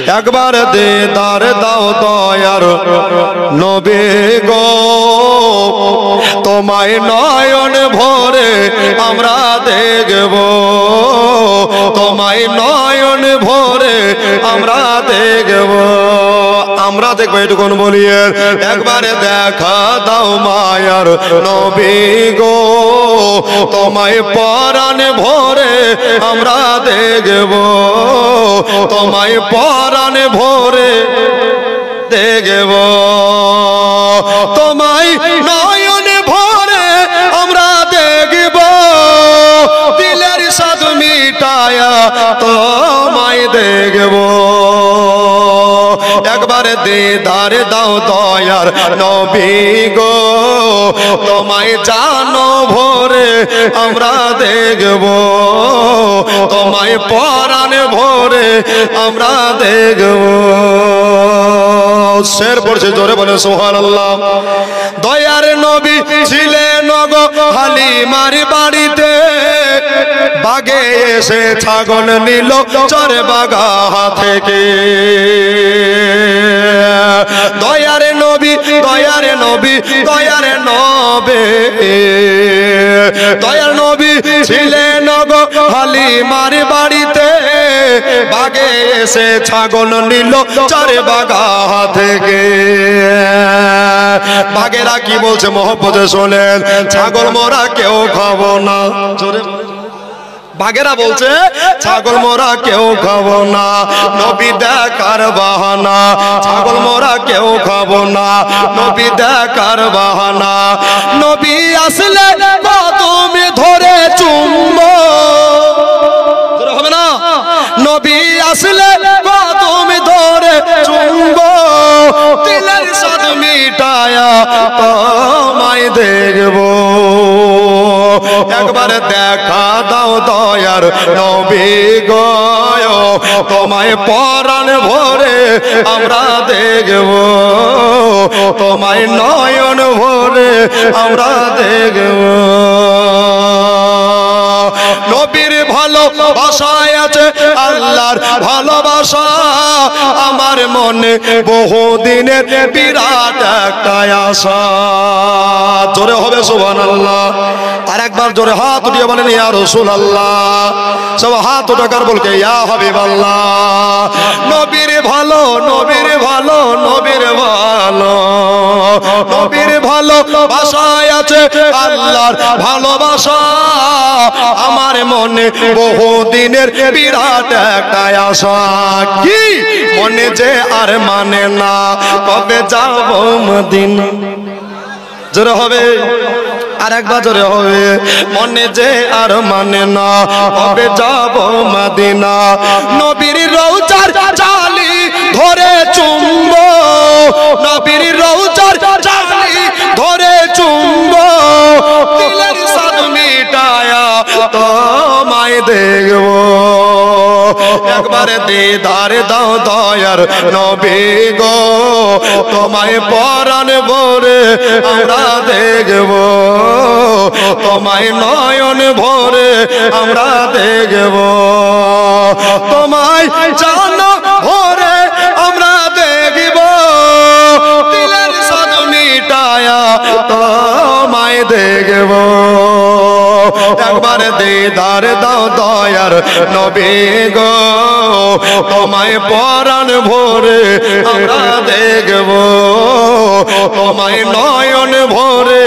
একবার দিদার দাও দয়ার নবী গো তোমায় নয়ন ভরে আমরা দেখব তোমায় নয়ন ভরে আমরা দেখব আমরা দেখব এটুকুন বলিয়ে একবার দেখা দাও মায়ার নবী গো তোমায় পরাণ ভরে আমরা দেখব তোমায় পরাণ ভরে দেখব তোমায় নয়ন ভরে আমরা দেখব দিলের সাধ মিটায়া তোমায় দেখব একবার দিদার দাও দয়ার নবী গো তোমায় জানো ভরে আমরা দেখব তোমায় পরাণ ভরে আমরা দেখব শের পড়ছে জোরে বলে সুবহানাল্লাহ দয়ার নবী ছিলেন গো হালিমার বাড়িতে বাগে এসে ছাগল নিল চরে বাগা থেকে দয়ার নবী দয়ার নবী দয়ার নবী দয়ার নবী ছিলেন গো হালিমার বাড়িতে বাগে এসে ছাগল নিল চরে বাগা থেকে বাগেরা কি বলছে মহব্বতে শোনেন ছাগল মোরা কেউ খাবো না জোরে বাগেরা বলছে ছাগল মোরা কেউ খাবো না নবী দেখার বাহানা ছাগল মোরা কেউ খাবো না নবী দেখার বাহানা নবী আসলে তুমি ধরে চুম্বো হবে না নবী আসলে তুমি ধরে চুম্বো দিলের সাথ মিটায়া তোমায় দেখব একবার দেখা দাও দয়ার নবী গো তোমায় পরাণ ভরে আমরা দেখব তোমায় নয়ন ভরে আমরা দেখব নবীর ভালোবাসায় আছে আল্লাহর ভালোবাসা আমার মনে বহুদিনের বিরাট একটা আশা জোরে হবে সুবহানাল্লাহ আর একবার জোরে হাত উঠিয়ে বলেন ইয়া রাসূলুল্লাহ সব হাত উঠাকার বলকে ইয়া হাবিবাল্লাহ নবীর ভালো নবীর ভালো নবীর ভালো নবীর ভালোবাসায় আছে আল্লাহর ভালোবাসা আমার মনে বহুদিনের বিরাট একটা আশা কি মনে যে আর মানে না কবে যাব মদিনা জোরে হবে আর একবার জোরে হবে মনে যে আর মানে না কবে যাব মদিনা নবীর রওজার জালি ধরে চুম্বো নবীর রওজার জালি ধরে চুম্বো দিলের সাদ মিটায়া তোমায় দেখব একবার দিদার দাও দয়ার নবী গো তোমায় পরাণ ভরে আমরা দেখব তোমায় নয়ন ভরে আমরা দেখব তোমায় জানো ভরে আমরা দেখব দিলের সাদ মিটায়া তোমায় দেখব একবার দিদার দাও দয়ার নবী গো তোমায় পরাণ ভরে আমরা দেখব তোমায় নয়ন ভরে